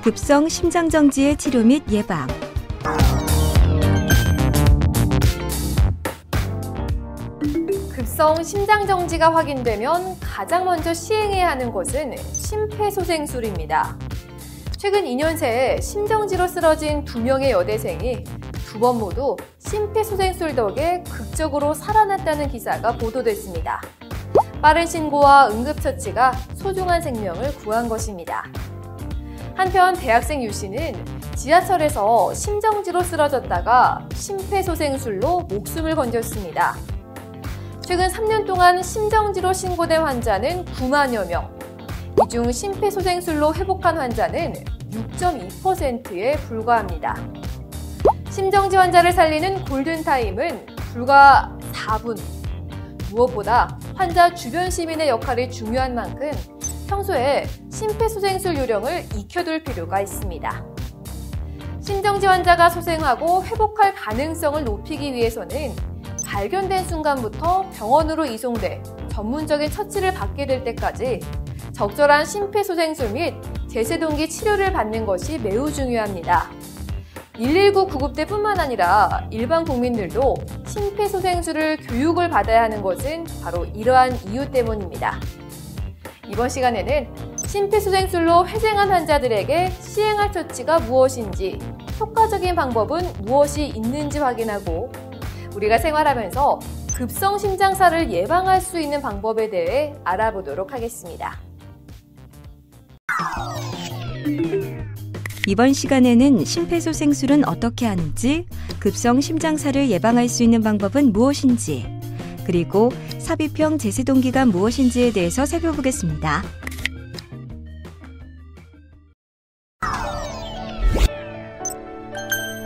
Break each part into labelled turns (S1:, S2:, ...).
S1: 급성 심장정지의 치료 및 예방.
S2: 급성 심장정지가 확인되면 가장 먼저 시행해야 하는 것은 심폐소생술입니다. 최근 2년 새에 심정지로 쓰러진 2명의 여대생이 2번 모두 심폐소생술 덕에 극적으로 살아났다는 기사가 보도됐습니다. 빠른 신고와 응급처치가 소중한 생명을 구한 것입니다. 한편 대학생 유 씨는 지하철에서 심정지로 쓰러졌다가 심폐소생술로 목숨을 건졌습니다. 최근 3년 동안 심정지로 신고된 환자는 9만여 명, 이 중 심폐소생술로 회복한 환자는 6.2%에 불과합니다. 심정지 환자를 살리는 골든타임은 불과 4분. 무엇보다 환자 주변 시민의 역할이 중요한 만큼 평소에 심폐소생술 요령을 익혀둘 필요가 있습니다. 심정지 환자가 소생하고 회복할 가능성을 높이기 위해서는 발견된 순간부터 병원으로 이송돼 전문적인 처치를 받게 될 때까지 적절한 심폐소생술 및 제세동기 치료를 받는 것이 매우 중요합니다. 119 구급대뿐만 아니라 일반 국민들도 심폐소생술을 교육을 받아야 하는 것은 바로 이러한 이유 때문입니다. 이번 시간에는 심폐소생술로 회생한 환자들에게 시행할 처치가 무엇인지, 효과적인 방법은 무엇이 있는지 확인하고 우리가 생활하면서 급성 심장사를 예방할 수 있는 방법에 대해 알아보도록 하겠습니다.
S1: 이번 시간에는 심폐소생술은 어떻게 하는지, 급성 심장사를 예방할 수 있는 방법은 무엇인지, 그리고 삽입형 제세동기가 무엇인지에 대해서 살펴보겠습니다.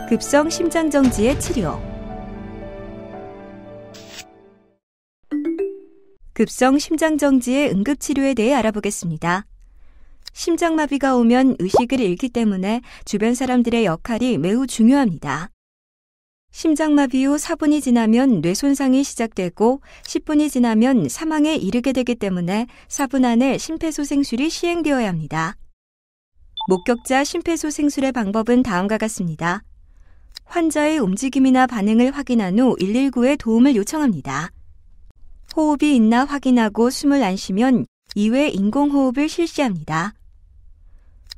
S1: 급성 심장정지의 치료. 급성 심장정지의 응급치료에 대해 알아보겠습니다. 심장마비가 오면 의식을 잃기 때문에 주변 사람들의 역할이 매우 중요합니다. 심장마비 후 4분이 지나면 뇌 손상이 시작되고 10분이 지나면 사망에 이르게 되기 때문에 4분 안에 심폐소생술이 시행되어야 합니다. 목격자 심폐소생술의 방법은 다음과 같습니다. 환자의 움직임이나 반응을 확인한 후 119에 도움을 요청합니다. 호흡이 있나 확인하고 숨을 안 쉬면 2회 인공호흡을 실시합니다.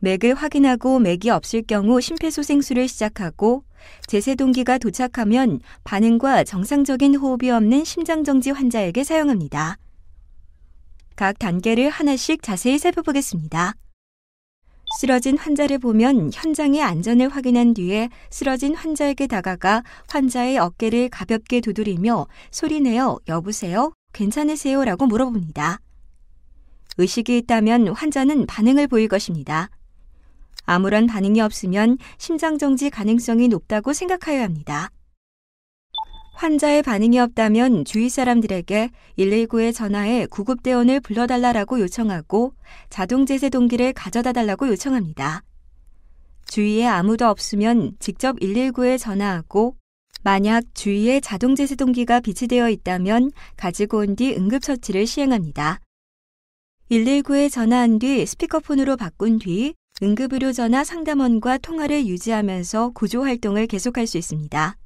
S1: 맥을 확인하고 맥이 없을 경우 심폐소생술을 시작하고 제세동기가 도착하면 반응과 정상적인 호흡이 없는 심장정지 환자에게 사용합니다. 각 단계를 하나씩 자세히 살펴보겠습니다. 쓰러진 환자를 보면 현장의 안전을 확인한 뒤에 쓰러진 환자에게 다가가 환자의 어깨를 가볍게 두드리며 소리내어 여보세요? 괜찮으세요? 라고 물어봅니다. 의식이 있다면 환자는 반응을 보일 것입니다. 아무런 반응이 없으면 심장정지 가능성이 높다고 생각하여야 합니다. 환자의 반응이 없다면 주위 사람들에게 119에 전화해 구급대원을 불러달라고 요청하고 자동제세동기를 가져다 달라고 요청합니다. 주위에 아무도 없으면 직접 119에 전화하고 만약 주위에 자동제세동기가 비치되어 있다면 가지고 온 뒤 응급처치를 시행합니다. 119에 전화한 뒤 스피커폰으로 바꾼 뒤 응급의료 전화 상담원과 통화를 유지하면서 구조활동을 계속할 수 있습니다.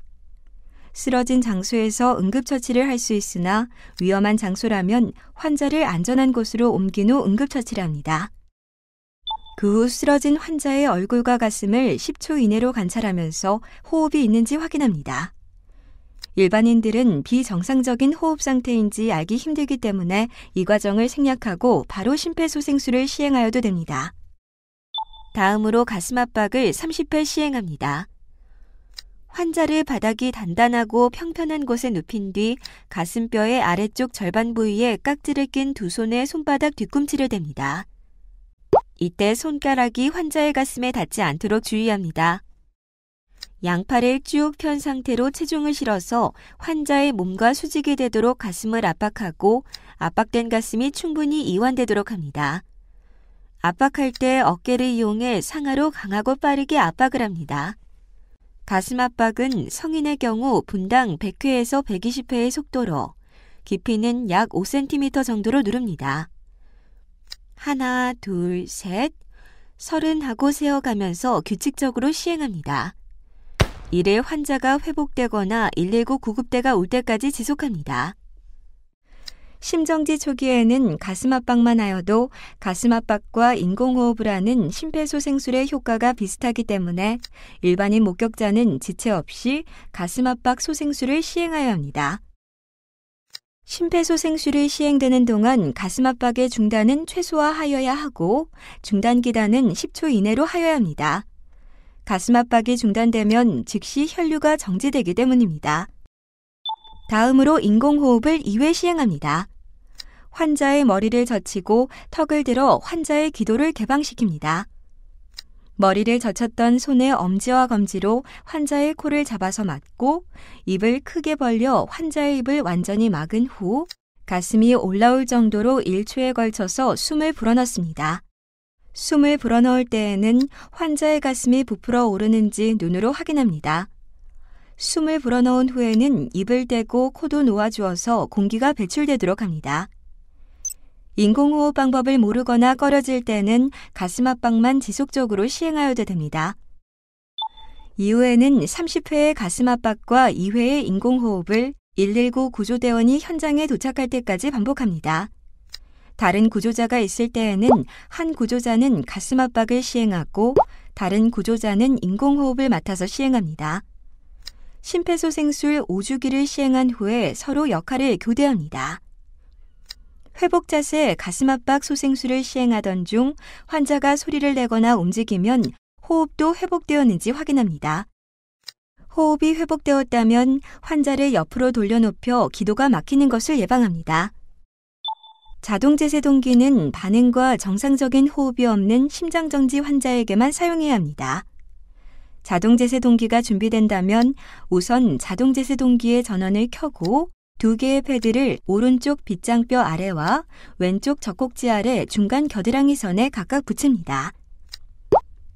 S1: 쓰러진 장소에서 응급처치를 할 수 있으나 위험한 장소라면 환자를 안전한 곳으로 옮긴 후 응급처치를 합니다. 그 후 쓰러진 환자의 얼굴과 가슴을 10초 이내로 관찰하면서 호흡이 있는지 확인합니다. 일반인들은 비정상적인 호흡 상태인지 알기 힘들기 때문에 이 과정을 생략하고 바로 심폐소생술을 시행하여도 됩니다. 다음으로 가슴 압박을 30회 시행합니다. 환자를 바닥이 단단하고 평평한 곳에 눕힌 뒤 가슴뼈의 아래쪽 절반 부위에 깍지를 낀 두 손의 손바닥 뒤꿈치를 댑니다. 이때 손가락이 환자의 가슴에 닿지 않도록 주의합니다. 양팔을 쭉 편 상태로 체중을 실어서 환자의 몸과 수직이 되도록 가슴을 압박하고 압박된 가슴이 충분히 이완되도록 합니다. 압박할 때 어깨를 이용해 상하로 강하고 빠르게 압박을 합니다. 가슴 압박은 성인의 경우 분당 100회에서 120회의 속도로, 깊이는 약 5cm 정도로 누릅니다. 하나, 둘, 셋. 서른하고 세어가면서 규칙적으로 시행합니다. 이를 환자가 회복되거나 119 구급대가 올 때까지 지속합니다. 심정지 초기에는 가슴 압박만 하여도 가슴 압박과 인공호흡을 하는 심폐소생술의 효과가 비슷하기 때문에 일반인 목격자는 지체 없이 가슴 압박 소생술을 시행하여야 합니다. 심폐소생술이 시행되는 동안 가슴 압박의 중단은 최소화하여야 하고 중단 기간은 10초 이내로 하여야 합니다. 가슴 압박이 중단되면 즉시 혈류가 정지되기 때문입니다. 다음으로 인공호흡을 2회 시행합니다. 환자의 머리를 젖히고 턱을 들어 환자의 기도를 개방시킵니다. 머리를 젖혔던 손의 엄지와 검지로 환자의 코를 잡아서 막고 입을 크게 벌려 환자의 입을 완전히 막은 후 가슴이 올라올 정도로 1초에 걸쳐서 숨을 불어넣습니다. 숨을 불어넣을 때에는 환자의 가슴이 부풀어 오르는지 눈으로 확인합니다. 숨을 불어넣은 후에는 입을 떼고 코도 놓아주어서 공기가 배출되도록 합니다. 인공호흡 방법을 모르거나 꺼려질 때는 가슴 압박만 지속적으로 시행하여도 됩니다. 이후에는 30회의 가슴 압박과 2회의 인공호흡을 119 구조대원이 현장에 도착할 때까지 반복합니다. 다른 구조자가 있을 때에는 한 구조자는 가슴 압박을 시행하고 다른 구조자는 인공호흡을 맡아서 시행합니다. 심폐소생술 5주기를 시행한 후에 서로 역할을 교대합니다. 회복 자세 가슴 압박 소생술을 시행하던 중 환자가 소리를 내거나 움직이면 호흡도 회복되었는지 확인합니다. 호흡이 회복되었다면 환자를 옆으로 돌려눕혀 기도가 막히는 것을 예방합니다. 자동제세동기는 반응과 정상적인 호흡이 없는 심장정지 환자에게만 사용해야 합니다. 자동제세동기가 준비된다면 우선 자동제세동기의 전원을 켜고 2개의 패드를 오른쪽 빗장뼈 아래와 왼쪽 젖꼭지 아래 중간 겨드랑이 선에 각각 붙입니다.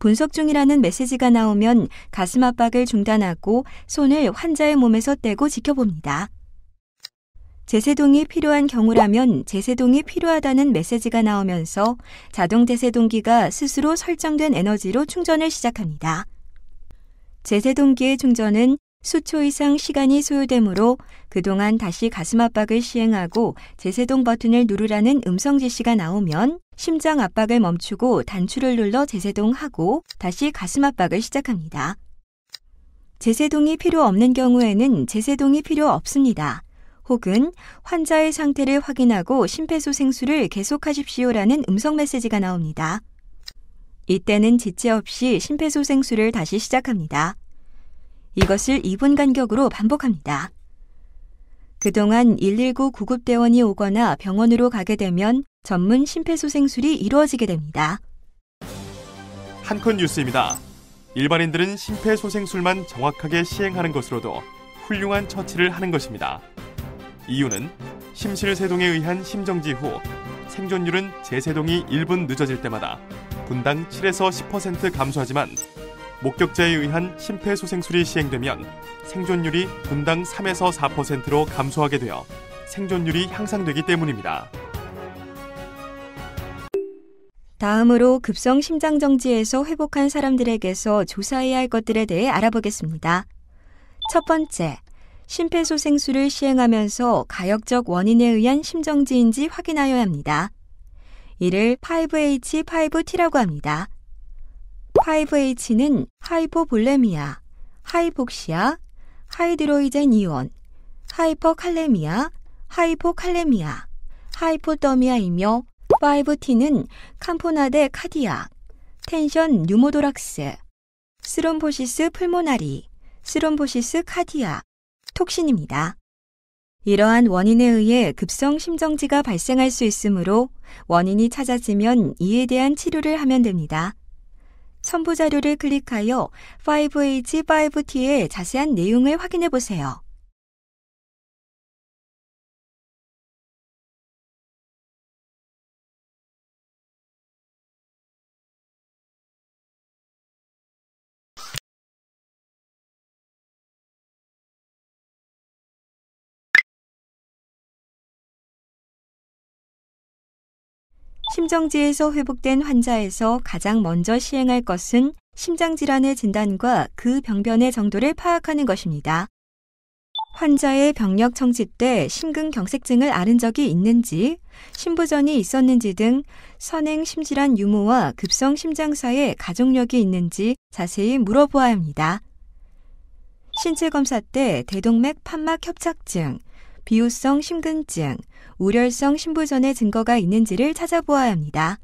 S1: 분석 중이라는 메시지가 나오면 가슴 압박을 중단하고 손을 환자의 몸에서 떼고 지켜봅니다. 제세동이 필요한 경우라면 제세동이 필요하다는 메시지가 나오면서 자동 제세동기가 스스로 설정된 에너지로 충전을 시작합니다. 제세동기의 충전은 수초 이상 시간이 소요되므로 그동안 다시 가슴 압박을 시행하고 제세동 버튼을 누르라는 음성 지시가 나오면 심장 압박을 멈추고 단추를 눌러 제세동하고 다시 가슴 압박을 시작합니다. 제세동이 필요 없는 경우에는 제세동이 필요 없습니다. 혹은 환자의 상태를 확인하고 심폐소생술을 계속하십시오라는 음성 메시지가 나옵니다. 이때는 지체 없이 심폐소생술을 다시 시작합니다. 이것을 2분 간격으로 반복합니다. 그동안 119 구급대원이 오거나 병원으로 가게 되면 전문 심폐소생술이 이루어지게 됩니다.
S3: 한컷 뉴스입니다. 일반인들은 심폐소생술만 정확하게 시행하는 것으로도 훌륭한 처치를 하는 것입니다. 이유는 심실세동에 의한 심정지 후 생존율은 제세동이 1분 늦어질 때마다 분당 7에서 10% 감소하지만 목격자에 의한 심폐소생술이 시행되면 생존율이 분당 3에서 4%로 감소하게 되어 생존율이 향상되기 때문입니다.
S1: 다음으로 급성 심장정지에서 회복한 사람들에게서 조사해야 할 것들에 대해 알아보겠습니다. 첫 번째, 심폐소생술을 시행하면서 가역적 원인에 의한 심정지인지 확인하여야 합니다. 이를 5H, 5T라고 합니다. 5H는 하이포볼레미아, 하이복시아, 하이드로이젠 이온, 하이퍼칼레미아, 하이포칼레미아, 하이포더미아이며 5T는 캄포나데 카디악, 텐션 뉴모도락스, 스롬보시스 풀모나리, 스롬보시스 카디악, 톡신입니다. 이러한 원인에 의해 급성 심정지가 발생할 수 있으므로 원인이 찾아지면 이에 대한 치료를 하면 됩니다. 첨부 자료를 클릭하여 5H, 5T의 자세한 내용을 확인해 보세요. 심정지에서 회복된 환자에서 가장 먼저 시행할 것은 심장질환의 진단과 그 병변의 정도를 파악하는 것입니다. 환자의 병력 청취 때 심근경색증을 앓은 적이 있는지, 심부전이 있었는지 등 선행 심질환 유무와 급성 심장사의 가족력이 있는지 자세히 물어보아야 합니다. 신체 검사 때 대동맥 판막 협착증, 비후성 심근증, 우렬성 심부전의 증거가 있는지를 찾아보아야 합니다.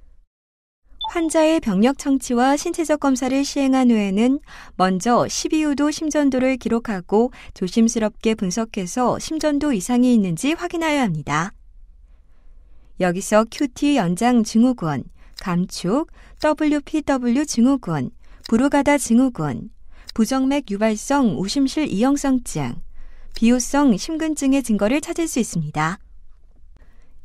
S1: 환자의 병력 청취와 신체적 검사를 시행한 후에는 먼저 12호도 심전도를 기록하고 조심스럽게 분석해서 심전도 이상이 있는지 확인하여야 합니다. 여기서 QT 연장 증후군, 감축, WPW 증후군, 부르가다 증후군, 부정맥 유발성 우심실 이형성증, 비후성 심근증의 증거를 찾을 수 있습니다.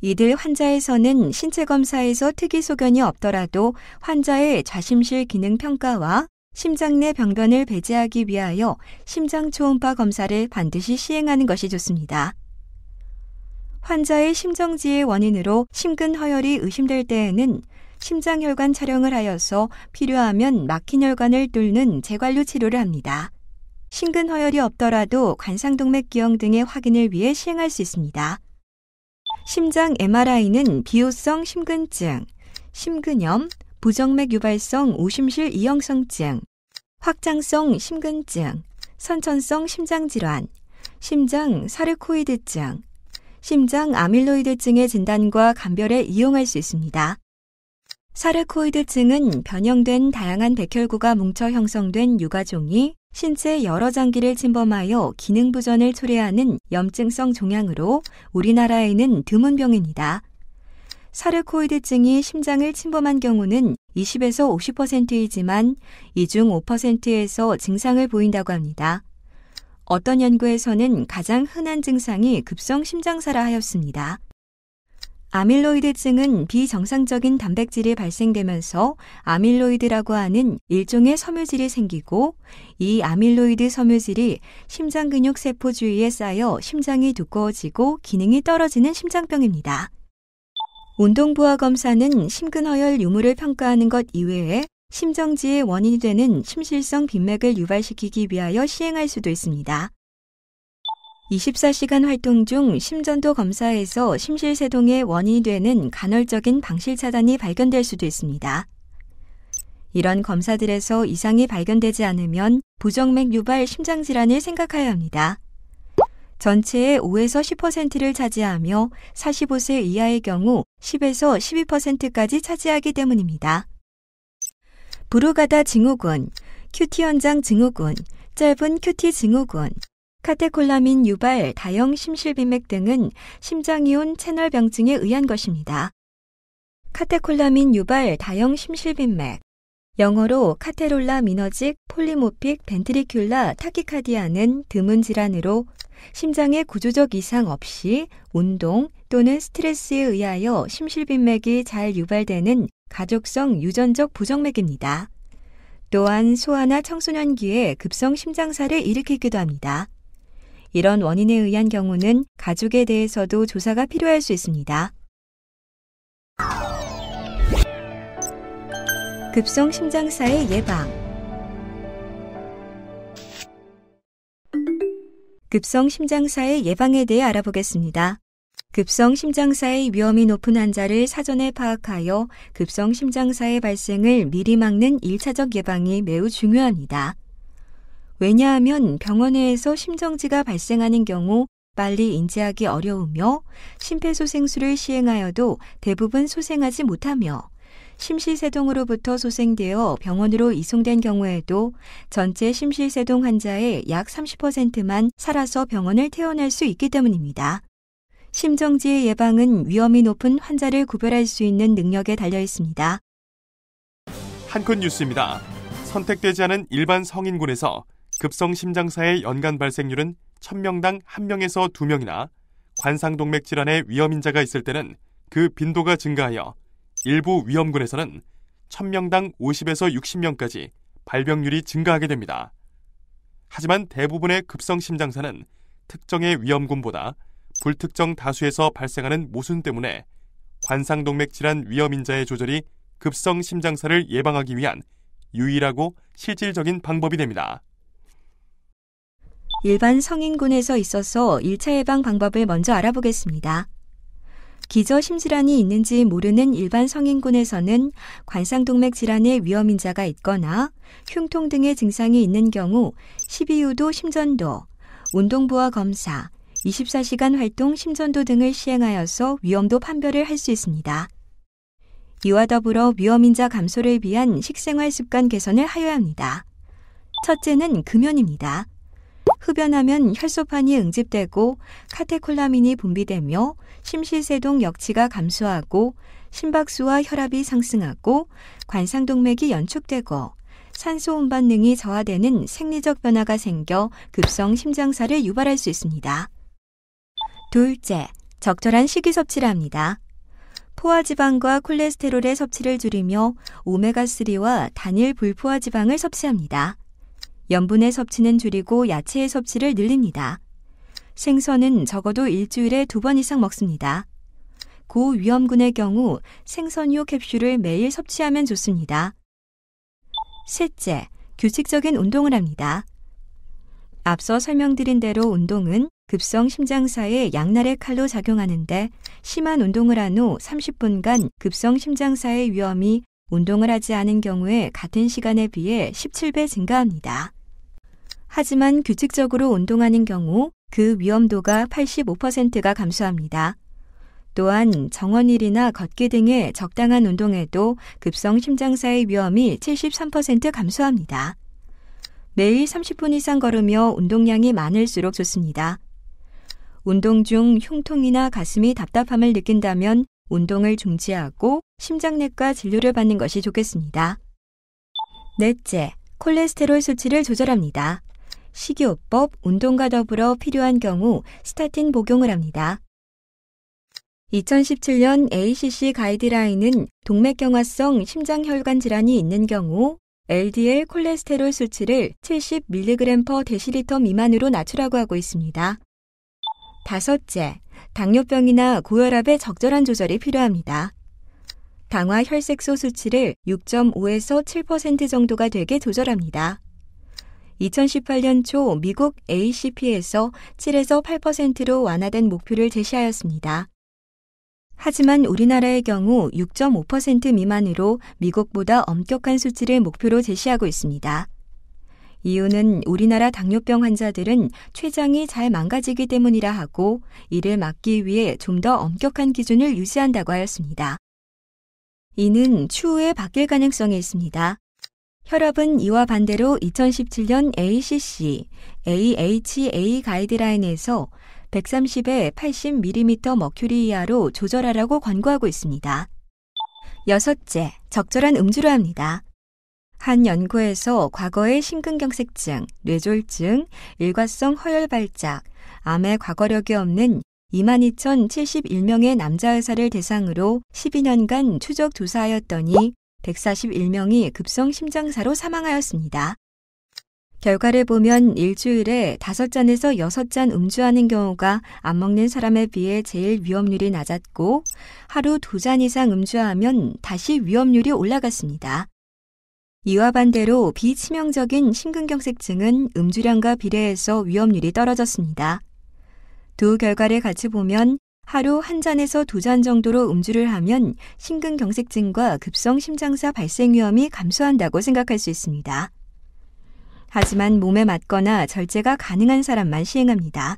S1: 이들 환자에서는 신체 검사에서 특이 소견이 없더라도 환자의 좌심실 기능 평가와 심장 내 병변을 배제하기 위하여 심장 초음파 검사를 반드시 시행하는 것이 좋습니다. 환자의 심정지의 원인으로 심근 허혈이 의심될 때에는 심장혈관 촬영을 하여서 필요하면 막힌 혈관을 뚫는 재관류 치료를 합니다. 심근 허혈이 없더라도 관상동맥 기형 등의 확인을 위해 시행할 수 있습니다. 심장 MRI는 비호성 심근증, 심근염, 부정맥 유발성 우심실 이형성증, 확장성 심근증, 선천성 심장질환, 심장 사르코이드증, 심장 아밀로이드증의 진단과 감별에 이용할 수 있습니다. 사르코이드증은 변형된 다양한 백혈구가 뭉쳐 형성된 유가종이 신체 여러 장기를 침범하여 기능 부전을 초래하는 염증성 종양으로 우리나라에는 드문 병입니다. 사르코이드증이 심장을 침범한 경우는 20에서 50%이지만 이 중 5%에서 증상을 보인다고 합니다. 어떤 연구에서는 가장 흔한 증상이 급성 심장사라 하였습니다. 아밀로이드증은 비정상적인 단백질이 발생되면서 아밀로이드라고 하는 일종의 섬유질이 생기고 이 아밀로이드 섬유질이 심장근육 세포 주위에 쌓여 심장이 두꺼워지고 기능이 떨어지는 심장병입니다. 운동부하 검사는 심근허혈 유무를 평가하는 것 이외에 심정지의 원인이 되는 심실성 빈맥을 유발시키기 위하여 시행할 수도 있습니다. 24시간 활동 중 심전도 검사에서 심실세동의 원인이 되는 간헐적인 방실차단이 발견될 수도 있습니다. 이런 검사들에서 이상이 발견되지 않으면 부정맥 유발 심장질환을 생각해야 합니다. 전체의 5에서 10%를 차지하며 45세 이하의 경우 10에서 12%까지 차지하기 때문입니다. 부르가다 증후군, QT 연장 증후군, 짧은 QT 증후군, 카테콜라민 유발 다형 심실빈맥 등은 심장이온 채널병증에 의한 것입니다. 카테콜라민 유발 다형 심실빈맥, 영어로 카테롤라 미너직 폴리모픽 벤트리큘라 타키카디아는 드문 질환으로 심장의 구조적 이상 없이 운동 또는 스트레스에 의하여 심실빈맥이 잘 유발되는 가족성 유전적 부정맥입니다. 또한 소아나 청소년기에 급성 심장사를 일으키기도 합니다. 이런 원인에 의한 경우는 가족에 대해서도 조사가 필요할 수 있습니다. 급성 심장사의 예방. 급성 심장사의 예방에 대해 알아보겠습니다. 급성 심장사의 위험이 높은 환자를 사전에 파악하여 급성 심장사의 발생을 미리 막는 1차적 예방이 매우 중요합니다. 왜냐하면 병원내에서 심정지가 발생하는 경우 빨리 인지하기 어려우며 심폐소생술을 시행하여도 대부분 소생하지 못하며 심실세동으로부터 소생되어 병원으로 이송된 경우에도 전체 심실세동 환자의 약 30%만 살아서 병원을 퇴원할 수 있기 때문입니다. 심정지의 예방은 위험이 높은 환자를 구별할 수 있는 능력에 달려 있습니다.
S3: 한컷 뉴스입니다. 선택되지 않은 일반 성인군에서 급성 심장사의 연간 발생률은 1000명당 1명에서 2명이나 관상동맥 질환의 위험인자가 있을 때는 그 빈도가 증가하여 일부 위험군에서는 1000명당 50에서 60명까지 발병률이 증가하게 됩니다. 하지만 대부분의 급성 심장사는 특정의 위험군보다 불특정 다수에서 발생하는 모순 때문에 관상동맥 질환 위험인자의 조절이 급성 심장사를 예방하기 위한 유일하고 실질적인 방법이 됩니다.
S1: 일반 성인군에서 있어서 1차 예방 방법을 먼저 알아보겠습니다. 기저심질환이 있는지 모르는 일반 성인군에서는 관상동맥 질환의 위험인자가 있거나 흉통 등의 증상이 있는 경우 12유도 심전도, 운동부하 검사, 24시간 활동 심전도 등을 시행하여서 위험도 판별을 할 수 있습니다. 이와 더불어 위험인자 감소를 위한 식생활 습관 개선을 하여야 합니다. 첫째는 금연입니다. 흡연하면 혈소판이 응집되고 카테콜라민이 분비되며 심실세동 역치가 감소하고 심박수와 혈압이 상승하고 관상동맥이 연축되고 산소 운반능이 저하되는 생리적 변화가 생겨 급성 심장사를 유발할 수 있습니다. 둘째, 적절한 식이 섭취를 합니다. 포화지방과 콜레스테롤의 섭취를 줄이며 오메가3와 단일 불포화지방을 섭취합니다. 염분의 섭취는 줄이고 야채의 섭취를 늘립니다. 생선은 적어도 일주일에 2번 이상 먹습니다. 고위험군의 경우 생선유 캡슐을 매일 섭취하면 좋습니다. 셋째, 규칙적인 운동을 합니다. 앞서 설명드린 대로 운동은 급성 심장사에 양날의 칼로 작용하는데 심한 운동을 한 후 30분간 급성 심장사의 위험이 운동을 하지 않은 경우에 같은 시간에 비해 17배 증가합니다. 하지만 규칙적으로 운동하는 경우 그 위험도가 85%가 감소합니다. 또한 정원일이나 걷기 등의 적당한 운동에도 급성 심장사의 위험이 73% 감소합니다. 매일 30분 이상 걸으며 운동량이 많을수록 좋습니다. 운동 중 흉통이나 가슴이 답답함을 느낀다면 운동을 중지하고 심장내과 진료를 받는 것이 좋겠습니다. 넷째, 콜레스테롤 수치를 조절합니다. 식이요법, 운동과 더불어 필요한 경우 스타틴 복용을 합니다. 2017년 ACC 가이드라인은 동맥경화성 심장혈관 질환이 있는 경우 LDL 콜레스테롤 수치를 70mg/dL 미만으로 낮추라고 하고 있습니다. 다섯째, 당뇨병이나 고혈압의 적절한 조절이 필요합니다. 당화 혈색소 수치를 6.5에서 7% 정도가 되게 조절합니다. 2018년 초 미국 ACP에서 7에서 8%로 완화된 목표를 제시하였습니다. 하지만 우리나라의 경우 6.5% 미만으로 미국보다 엄격한 수치를 목표로 제시하고 있습니다. 이유는 우리나라 당뇨병 환자들은 췌장이 잘 망가지기 때문이라 하고 이를 막기 위해 좀 더 엄격한 기준을 유지한다고 하였습니다. 이는 추후에 바뀔 가능성이 있습니다. 혈압은 이와 반대로 2017년 ACC, AHA 가이드라인에서 130에 80mm 머큐리 이하로 조절하라고 권고하고 있습니다. 여섯째, 적절한 음주를 합니다. 한 연구에서 과거의 심근경색증, 뇌졸중, 일과성 허혈 발작, 암의 과거력이 없는 22,071명의 남자 의사를 대상으로 12년간 추적 조사하였더니 141명이 급성 심장사로 사망하였습니다. 결과를 보면 일주일에 5잔에서 6잔 음주하는 경우가 안 먹는 사람에 비해 제일 위험률이 낮았고 하루 2잔 이상 음주하면 다시 위험률이 올라갔습니다. 이와 반대로 비치명적인 심근경색증은 음주량과 비례해서 위험률이 떨어졌습니다. 두 결과를 같이 보면 하루 1잔에서 2잔 정도로 음주를 하면 심근경색증과 급성 심장사 발생 위험이 감소한다고 생각할 수 있습니다. 하지만 몸에 맞거나 절제가 가능한 사람만 시행합니다.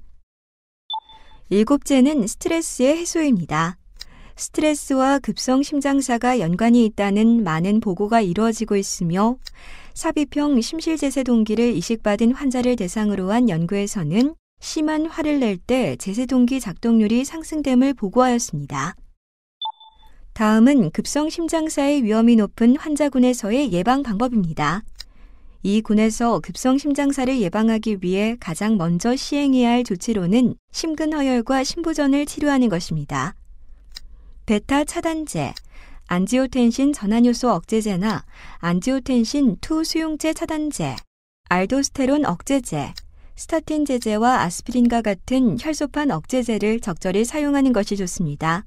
S1: 일곱째는 스트레스의 해소입니다. 스트레스와 급성 심장사가 연관이 있다는 많은 보고가 이루어지고 있으며 삽입형 심실재세 동기를 이식받은 환자를 대상으로 한 연구에서는 심한 화를 낼 때 재세동기 작동률이 상승됨을 보고하였습니다. 다음은 급성 심장사의 위험이 높은 환자군에서의 예방 방법입니다. 이 군에서 급성 심장사를 예방하기 위해 가장 먼저 시행해야 할 조치로는 심근허혈과 심부전을 치료하는 것입니다. 베타 차단제, 안지오텐신 전환효소 억제제나 안지오텐신 2 수용제 차단제, 알도스테론 억제제, 스타틴 제제와 아스피린과 같은 혈소판 억제제를 적절히 사용하는 것이 좋습니다.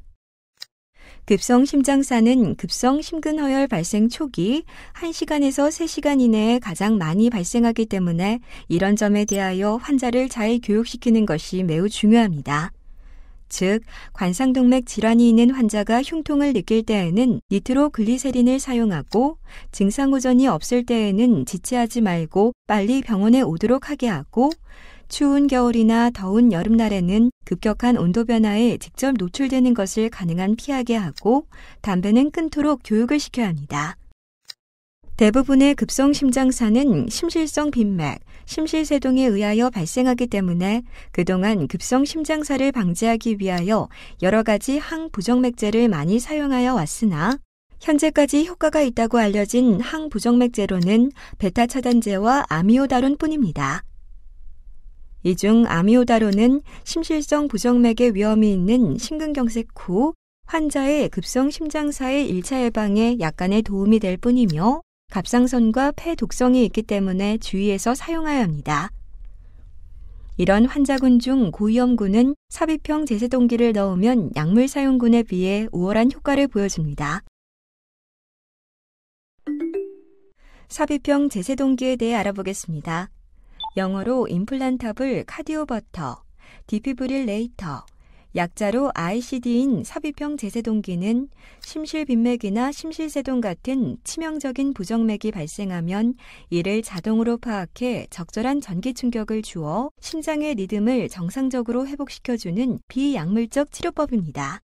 S1: 급성 심장사는 급성 심근허열 발생 초기 1시간에서 3시간 이내에 가장 많이 발생하기 때문에 이런 점에 대하여 환자를 잘 교육시키는 것이 매우 중요합니다. 즉, 관상동맥 질환이 있는 환자가 흉통을 느낄 때에는 니트로글리세린을 사용하고 증상 호전이 없을 때에는 지체하지 말고 빨리 병원에 오도록 하게 하고 추운 겨울이나 더운 여름날에는 급격한 온도 변화에 직접 노출되는 것을 가능한 피하게 하고 담배는 끊도록 교육을 시켜야 합니다. 대부분의 급성 심장사는 심실성 빈맥, 심실세동에 의하여 발생하기 때문에 그동안 급성 심장사를 방지하기 위하여 여러 가지 항부정맥제를 많이 사용하여 왔으나 현재까지 효과가 있다고 알려진 항부정맥제로는 베타 차단제와 아미오다론뿐입니다. 이 중 아미오다론은 심실성 부정맥의 위험이 있는 심근경색 후 환자의 급성 심장사의 1차 예방에 약간의 도움이 될 뿐이며 갑상선과 폐 독성이 있기 때문에 주의해서 사용해야 합니다. 이런 환자군 중 고위험군은 삽입형 제세동기를 넣으면 약물 사용군에 비해 우월한 효과를 보여줍니다. 삽입형 제세동기에 대해 알아보겠습니다. 영어로 임플란타블 카디오버터, 디피브릴레이터, 약자로 ICD인 삽입형 제세동기는 심실빈맥이나 심실세동 같은 치명적인 부정맥이 발생하면 이를 자동으로 파악해 적절한 전기 충격을 주어 심장의 리듬을 정상적으로 회복시켜주는 비약물적 치료법입니다.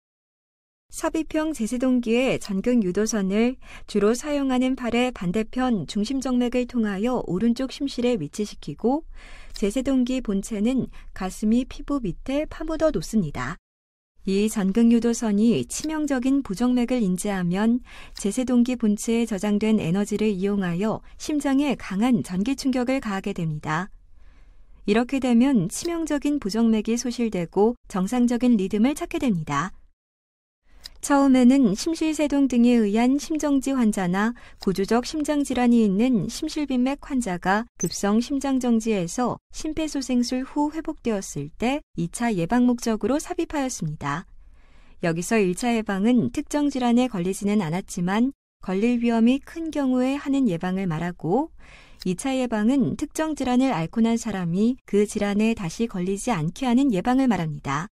S1: 삽입형 제세동기의 전극 유도선을 주로 사용하는 팔의 반대편 중심정맥을 통하여 오른쪽 심실에 위치시키고 제세동기 본체는 가슴이 피부 밑에 파묻어 놓습니다. 이 전극 유도선이 치명적인 부정맥을 인지하면 제세동기 본체에 저장된 에너지를 이용하여 심장에 강한 전기 충격을 가하게 됩니다. 이렇게 되면 치명적인 부정맥이 소실되고 정상적인 리듬을 찾게 됩니다. 처음에는 심실세동 등에 의한 심정지 환자나 구조적 심장질환이 있는 심실빈맥 환자가 급성 심장정지에서 심폐소생술 후 회복되었을 때 2차 예방 목적으로 삽입하였습니다. 여기서 1차 예방은 특정 질환에 걸리지는 않았지만 걸릴 위험이 큰 경우에 하는 예방을 말하고 2차 예방은 특정 질환을 앓고 난 사람이 그 질환에 다시 걸리지 않게 하는 예방을 말합니다.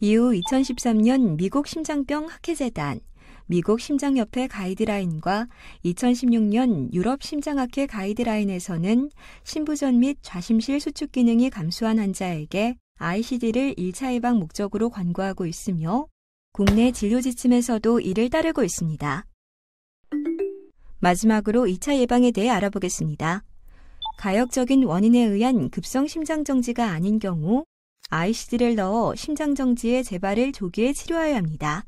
S1: 이후 2013년 미국 심장병 학회재단, 미국 심장협회 가이드라인과 2016년 유럽 심장학회 가이드라인에서는 심부전 및 좌심실 수축 기능이 감소한 환자에게 ICD를 1차 예방 목적으로 권고하고 있으며 국내 진료 지침에서도 이를 따르고 있습니다. 마지막으로 2차 예방에 대해 알아보겠습니다. 가역적인 원인에 의한 급성 심장정지가 아닌 경우 ICD를 넣어 심장정지의 재발을 조기에 치료해야 합니다.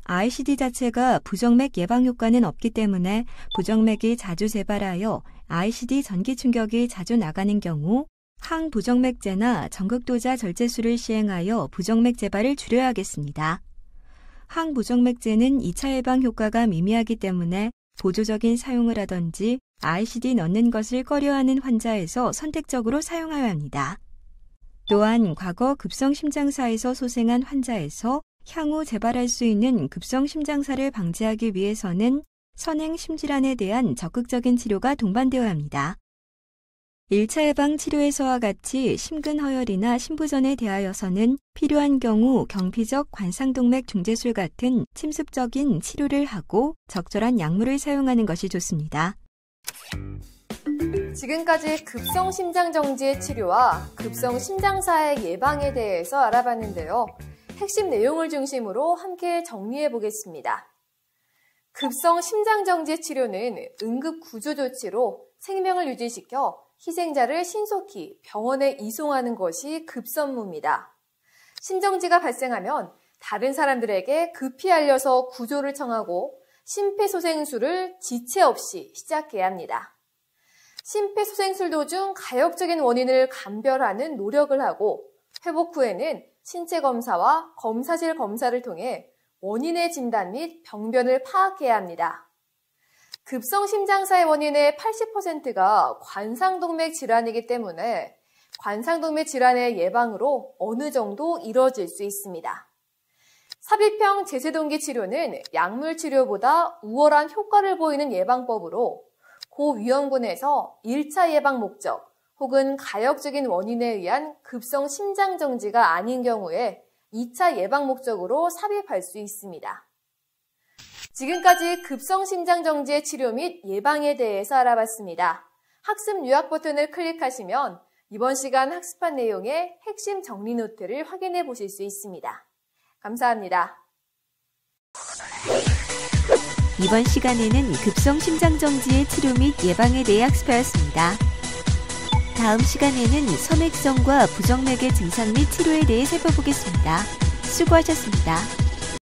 S1: ICD 자체가 부정맥 예방 효과는 없기 때문에 부정맥이 자주 재발하여 ICD 전기 충격이 자주 나가는 경우 항부정맥제나 전극도자 절제술을 시행하여 부정맥 재발을 줄여야 하겠습니다. 항부정맥제는 2차 예방 효과가 미미하기 때문에 보조적인 사용을 하던지 ICD 넣는 것을 꺼려하는 환자에서 선택적으로 사용해야 합니다. 또한 과거 급성심장사에서 소생한 환자에서 향후 재발할 수 있는 급성심장사를 방지하기 위해서는 선행심질환에 대한 적극적인 치료가 동반되어야 합니다. 1차 예방 치료에서와 같이 심근허열이나 심부전에 대하여서는 필요한 경우 경피적 관상동맥 중재술 같은 침습적인 치료를 하고 적절한 약물을 사용하는 것이 좋습니다.
S2: 지금까지 급성심장정지의 치료와 급성심장사의 예방에 대해서 알아봤는데요. 핵심 내용을 중심으로 함께 정리해 보겠습니다. 급성심장정지 치료는 응급구조조치로 생명을 유지시켜 희생자를 신속히 병원에 이송하는 것이 급선무입니다. 심정지가 발생하면 다른 사람들에게 급히 알려서 구조를 청하고 심폐소생술을 지체 없이 시작해야 합니다. 심폐소생술 도중 가역적인 원인을 감별하는 노력을 하고 회복 후에는 신체 검사와 검사실 검사를 통해 원인의 진단 및 병변을 파악해야 합니다. 급성심장사의 원인의 80%가 관상동맥 질환이기 때문에 관상동맥 질환의 예방으로 어느 정도 이뤄질 수 있습니다. 삽입형 제세동기 치료는 약물 치료보다 우월한 효과를 보이는 예방법으로 고위험군에서 1차 예방 목적 혹은 가역적인 원인에 의한 급성 심장정지가 아닌 경우에 2차 예방 목적으로 삽입할 수 있습니다. 지금까지 급성 심장정지의 치료 및 예방에 대해서 알아봤습니다. 학습 요약 버튼을 클릭하시면 이번 시간 학습한 내용의 핵심 정리 노트를 확인해 보실 수 있습니다. 감사합니다.
S1: 이번 시간에는 급성 심장정지의 치료 및 예방에 대해 학습하였습니다. 다음 시간에는 소맥성과 부정맥의 증상 및 치료에 대해 살펴보겠습니다. 수고하셨습니다.